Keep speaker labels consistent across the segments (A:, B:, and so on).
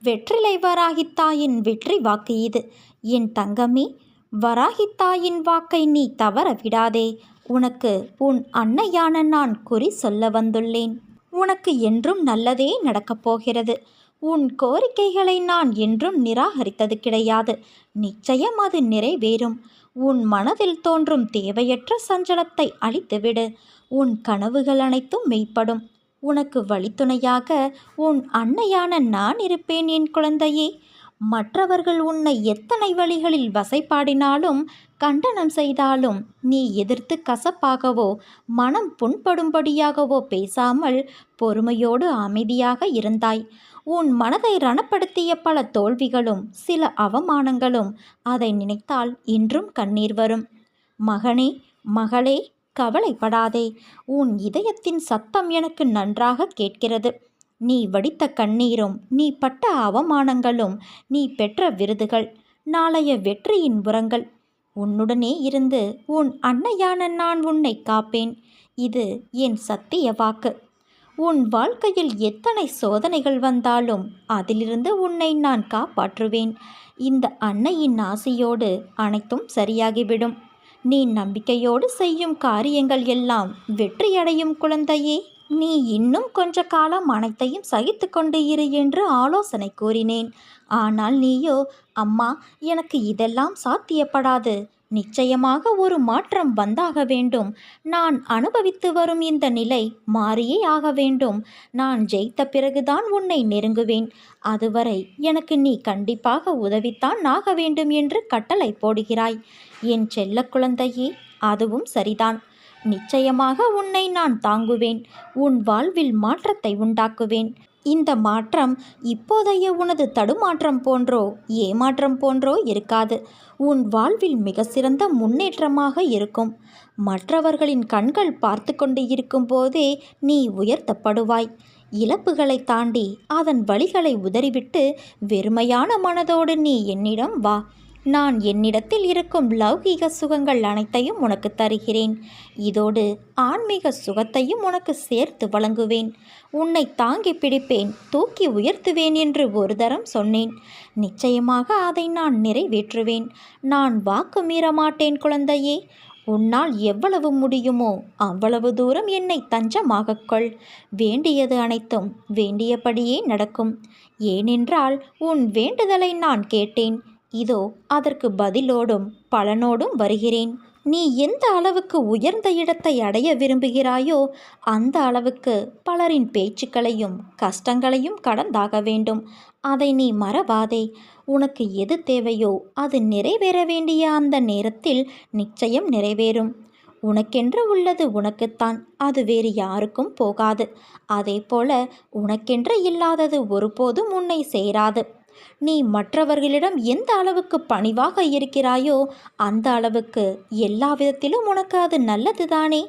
A: வெற்றிலை வராகித்தாயின் வெற்றி வாக்கு இது. என் தங்கமே, வராகித்தாயின் வாக்கை நீ தவற விடாதே. உனக்கு உன் அன்னையான நான் குறி சொல்ல வந்துள்ளேன். உனக்கு என்றும் நல்லதே நடக்கப் போகிறது. உன் கோரிக்கைகளை நான் என்றும் நிராகரித்தது கிடையாது. நிச்சயம் அது நிறைவேறும். உன் மனதில் தோன்றும் தேவையற்ற சஞ்சலத்தை அழித்துவிடு. உன் கனவுகள் அனைத்தும் மெய்ப்படும். உனக்கு வழித்துணையாக உன் அன்னையான நான் இருப்பேன் என் குழந்தையே. மற்றவர்கள் உன்னை எத்தனை வழிகளில் வசைபாடினாலும் கண்டனம் செய்தாலும் நீ எதிர்த்து கசப்பாகவோ மனம் புண்படும்படியாகவோ பேசாமல் பொறுமையோடு அமைதியாக இருந்தாய். உன் மனதை ரணப்படுத்திய பல தோல்விகளும் சில அவமானங்களும் அதை நினைத்தால் இன்றும் கண்ணீர் வரும். மகனே, மகளே, கவலைப்படாதே. உன் இதயத்தின் சத்தம் எனக்கு நன்றாக கேட்கிறது. நீ வடித்த கண்ணீரும் நீ பட்ட அவமானங்களும் நீ பெற்ற விருதுகள் நாளைய வெற்றியின் உரங்கள். உன்னுடனே இருந்து உன் அன்னையான நான் உன்னை காப்பேன். இது என் சத்திய வாக்கு. உன் வாழ்க்கையில் எத்தனை சோதனைகள் வந்தாலும் அதிலிருந்து உன்னை நான் காப்பாற்றுவேன். இந்த அன்னையின் ஆசையோடு அனைத்தும் சரியாகிவிடும். நீ நம்பிக்கையோடு செய்யும் காரியங்கள் எல்லாம் வெற்றியடையும் குழந்தையே. நீ இன்னும் கொஞ்ச காலம் அனைத்தையும் சகித்து கொண்டு இரு என்று ஆலோசனை கூறினேன். ஆனால் நீயோ, அம்மா, எனக்கு இதெல்லாம் சாத்தியப்படாது. நிச்சயமாக ஒரு மாற்றம் வந்தாக வேண்டும். நான் அனுபவித்து வரும் இந்த நிலை மாறியே ஆக வேண்டும். நான் ஜெயித்த பிறகுதான் உன்னை நெருங்குவேன். அதுவரை எனக்கு நீ கண்டிப்பாக உதவித்தான் ஆக வேண்டும் என்று கட்டளை போடுகிறாய். என் செல்ல குழந்தையே, அதுவும் சரிதான். நிச்சயமாக உன்னை நான் தாங்குவேன். உன் வாழ்வில் மாற்றத்தை உண்டாக்குவேன். இந்த மாற்றம் இப்போதைய உனது தடுமாற்றம் போன்றோ ஏமாற்றம் போன்றோ இருக்காது. உன் வாழ்வில் மிக சிறந்த முன்னேற்றமாக இருக்கும். மற்றவர்களின் கண்கள் பார்த்து கொண்டு இருக்கும் போதே நீ உயர்த்தப்படுவாய். இழப்புகளை தாண்டி அதன் வழிகளை உதறிவிட்டு வெறுமையான மனதோடு நீ என்னிடம் வா. நான் என்னிடத்தில் இருக்கும் லௌகீக சுகங்கள் அனைத்தையும் உனக்கு தருகிறேன். இதோடு ஆன்மீக சுகத்தையும் உனக்கு சேர்த்து வழங்குவேன். உன்னை தாங்கி பிடிப்பேன், தூக்கி உயர்த்துவேன் என்று ஒரு தரம் சொன்னேன். நிச்சயமாக அதை நான் நிறைவேற்றுவேன். நான் வாக்கு மீற மாட்டேன் குழந்தையே. உன்னால் எவ்வளவு முடியுமோ அவ்வளவு தூரம் என்னை தஞ்சமாகக் கொள். வேண்டியது அனைத்தும் வேண்டியபடியே நடக்கும். ஏனென்றால் உன் வேண்டுதலை நான் கேட்டேன். இதோ அதற்கு பதிலோடும் பலனோடும் வருகிறேன். நீ எந்த அளவுக்கு உயர்ந்த இடத்தை அடைய விரும்புகிறாயோ அந்த அளவுக்கு பலரின் பேச்சுக்களையும் கஷ்டங்களையும் கடந்தாக வேண்டும். அதை நீ மறவாதே. உனக்கு எது தேவையோ அது நிறைவேற வேண்டிய அந்த நேரத்தில் நிச்சயம் நிறைவேறும். உனக்கென்று உள்ளது உனக்குத்தான், அது வேறு யாருக்கும் போகாது. அதே போல உனக்கென்று இல்லாதது ஒருபோதும் உன்னை சேராது. நீ மற்றவர்களிடம் எந்த அளவுக்கு பணிவாக இருக்கிறாயோ அந்த அளவுக்கு எல்லா விதத்திலும் உனக்கு அது நல்லதுதானே.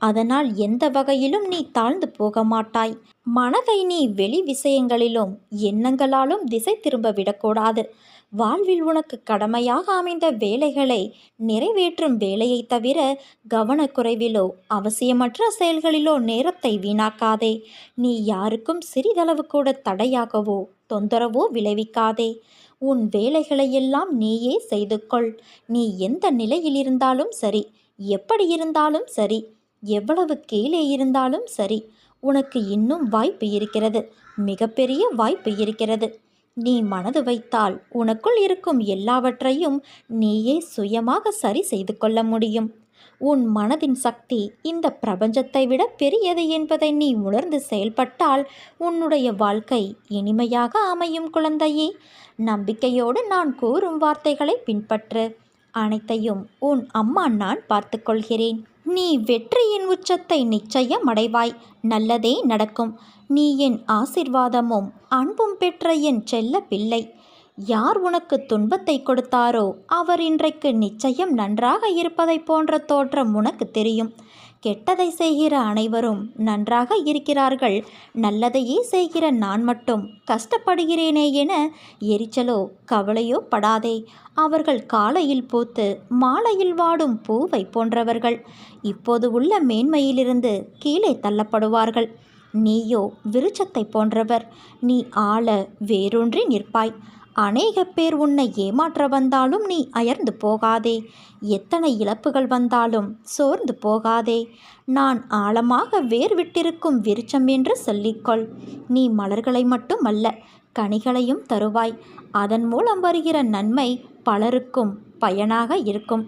A: அதனால் எந்த வகையிலும் நீ தாழ்ந்து போக மாட்டாய். மனதை நீ வெளி விஷயங்களிலும் எண்ணங்களாலும் திசை திரும்ப விடக்கூடாது. வாழ்வில் உனக்கு கடமையாக அமைந்த வேலைகளை நிறைவேற்றும் வேலையை தவிர கவனக்குறைவிலோ அவசியமற்ற செயல்களிலோ நேரத்தை வீணாக்காதே. நீ யாருக்கும் சிறிதளவு கூட தடையாகவோ தொந்தரவோ விளைவிக்காதே. உன் வேலைகளையெல்லாம் நீயே செய்து கொள். நீ எந்த நிலையில் இருந்தாலும் சரி, எப்படி இருந்தாலும் சரி, எவ்வளவு கீழே இருந்தாலும் சரி, உனக்கு இன்னும் வாய்ப்பு இருக்கிறது. மிகப்பெரிய வாய்ப்பு இருக்கிறது. நீ மனது வைத்தால் உனக்குள் இருக்கும் எல்லாவற்றையும் நீயே சுயமாக சரி செய்து கொள்ள முடியும். உன் மனதின் சக்தி இந்த பிரபஞ்சத்தை விட பெரியது என்பதை நீ உணர்ந்து செயல்பட்டால் உன்னுடைய வாழ்க்கை இனிமையாக அமையும் குழந்தையே. நம்பிக்கையோடு நான் கூறும் வார்த்தைகளை பின்பற்று. அனைத்தையும் உன் அம்மா நான் பார்த்து கொள்கிறேன். நீ வெற்றியின் உச்சத்தை நிச்சயம் அடைவாய். நல்லதே நடக்கும். நீ என் ஆசிர்வாதமும் அன்பும் பெற்ற என் செல்ல பிள்ளை. யார் உனக்கு துன்பத்தை கொடுத்தாரோ அவர் இன்றைக்கு நிச்சயம் நன்றாக இருப்பதை போன்ற தோற்றம் உனக்கு தெரியும். கெட்டதை செய்கிற அனைவரும் நன்றாக இருக்கிறார்கள். நல்லதையே செய்கிற நான் மட்டும் கஷ்டப்படுகிறேனே என எரிச்சலோ கவலையோ படாதே. அவர்கள் காலையில் பூத்து மாலையில் வாடும் பூவை போன்றவர்கள். இப்போது உள்ள மேன்மையிலிருந்து கீழே தள்ளப்படுவார்கள். நீயோ விருட்சத்தை போன்றவர். நீ ஆள வேரூன்றி நிற்பாய். அநேக பேர் உன்னை ஏமாற்ற வந்தாலும் நீ அயர்ந்து போகாதே. எத்தனை இழப்புகள் வந்தாலும் சோர்ந்து போகாதே. நான் ஆழமாக வேர் விட்டிருக்கும் விருட்சம் என்று சொல்லிக்கொள். நீ மலர்களை மட்டுமல்ல, கனிகளையும் தருவாய். அதன் மூலம் வருகிற நன்மை பலருக்கும் பயனாக இருக்கும்.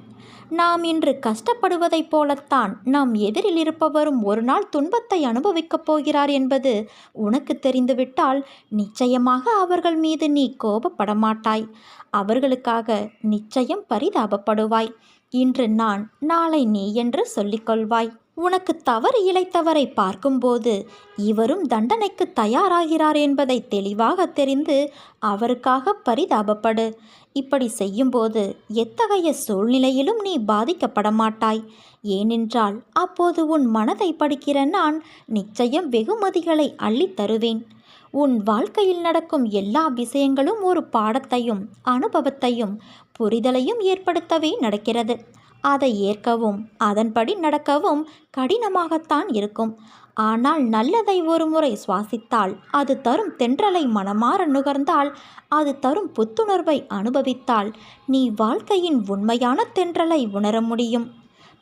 A: நாம் இன்று கஷ்டப்படுவதைப் போலத்தான் நம் எதிரில் இருப்பவரும் ஒரு நாள் துன்பத்தை அனுபவிக்கப் போகிறார் என்பது உனக்கு தெரிந்துவிட்டால் நிச்சயமாக அவர்கள் மீது நீ கோபப்பட மாட்டாய். அவர்களுக்காக நிச்சயம் பரிதாபப்படுவாய். இன்று நான், நாளை நீ என்று சொல்லிக்கொள்வாய். உனக்கு தவறு இழைத்தவரை பார்க்கும்போது இவரும் தண்டனைக்கு தயாராகிறார் என்பதை தெளிவாக தெரிந்து அவருக்காக பரிதாபப்படு. இப்படி செய்யும்போது எத்தகைய சூழ்நிலையிலும் நீ பாதிக்கப்பட மாட்டாய். ஏனென்றால் அப்போது உன் மனதை படிக்கிற நான் நிச்சயம் வெகுமதிகளை அள்ளித் தருவேன். உன் வாழ்க்கையில் நடக்கும் எல்லா விஷயங்களும் ஒரு பாடத்தையும் அனுபவத்தையும் புரிதலையும் ஏற்படுத்தவே நடக்கிறது. அதை ஏற்கவும் அதன்படி நடக்கவும் கடினமாகத்தான் இருக்கும். ஆனால் நல்லதை ஒரு முறை சுவாசித்தால், அது தரும் தென்றலை மனமாற நுகர்ந்தால், அது தரும் புத்துணர்வை அனுபவித்தால் நீ வாழ்க்கையின் உண்மையான தென்றலை உணர முடியும்.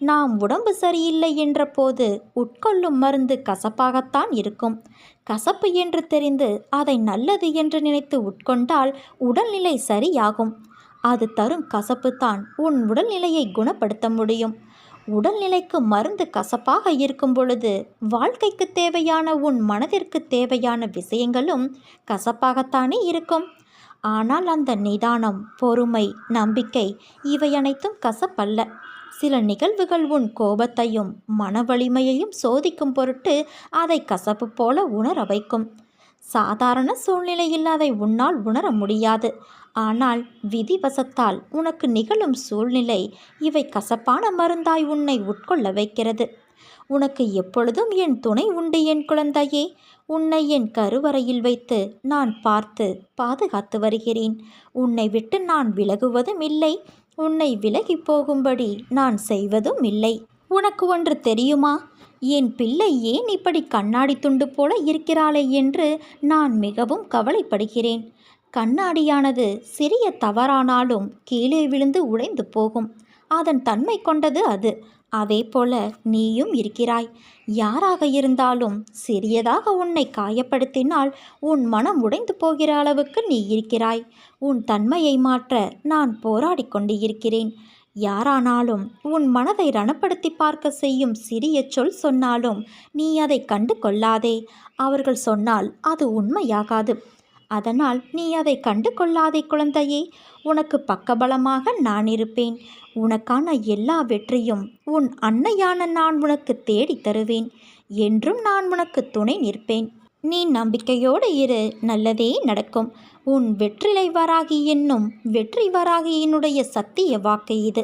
A: நாம் உடம்பு சரியில்லை என்ற போது உட்கொள்ளும் மருந்து கசப்பாகத்தான் இருக்கும். கசப்பு என்று தெரிந்து அதை நல்லது என்று நினைத்து உட்கொண்டால் உடல்நிலை சரியாகும். அது தரும் கசப்புத்தான் உன் உடல்நிலையை குணப்படுத்த முடியும். உடல்நிலைக்கு மருந்து கசப்பாக இருக்கும் பொழுது வாழ்க்கைக்கு தேவையான உன் மனதிற்கு தேவையான விஷயங்களும் கசப்பாகத்தானே இருக்கும். ஆனால் அந்த நிதானம், பொறுமை, நம்பிக்கை இவை அனைத்தும் கசப்பல்ல. சில நிகழ்வுகள் உன் கோபத்தையும் மன வலிமையையும் சோதிக்கும் பொருட்டு அதை கசப்பு போல உணர வைக்கும். சாதாரண சூழ்நிலையில் அதை உன்னால் உணர முடியாது. ஆனால் விதிவசத்தால் உனக்கு நிகழும் சூழ்நிலை இவை கசப்பான மருந்தாய் உன்னை உட்கொள்ள வைக்கிறது. உனக்கு எப்பொழுதும் என் துணை உண்டு என் குழந்தையே. உன்னை என் கருவறையில் வைத்து நான் பார்த்து பாதுகாத்து வருகிறேன். உன்னை விட்டு நான் விலகுவதும் இல்லை. உன்னை விலகி போகும்படி நான் செய்வதும் இல்லை. உனக்கு ஒன்று தெரியுமா? என் பிள்ளை ஏன் இப்படி கண்ணாடி துண்டு போல இருக்கிறாளே என்று நான் மிகவும் கவலைப்படுகிறேன். கண்ணாடியானது சிறிய தவறானாலும் கீழே விழுந்து உடைந்து போகும். அதன் தன்மை கொண்டது அது. அதே போல நீயும் இருக்கிறாய். யாராக இருந்தாலும் சிறியதாக உன்னை காயப்படுத்தினால் உன் மனம் உடைந்து போகிற அளவுக்கு நீ இருக்கிறாய். உன் தன்மையை மாற்ற நான் போராடி கொண்டு இருக்கிறேன். யாரானாலும் உன் மனதை ரணப்படுத்தி பார்க்க செய்யும் சிறிய சொல் சொன்னாலும் நீ அதை கண்டு கொள்ளாதே. அவர்கள் சொன்னால் அது உண்மையாகாது. அதனால் நீ அதை கண்டு கொள்ளாதே குழந்தையே. உனக்கு பக்கபலமாக நான் இருப்பேன். உனக்கான எல்லா வெற்றியும் உன் அன்னையான நான் உனக்கு தேடி தருவேன். என்றும் நான் உனக்கு துணை நிற்பேன். நீ நம்பிக்கையோடு இரு, நல்லதே நடக்கும். உன் வெற்றிலை வராகி என்னும் வெற்றி வராகியினுடைய சத்திய வாக்கு இது.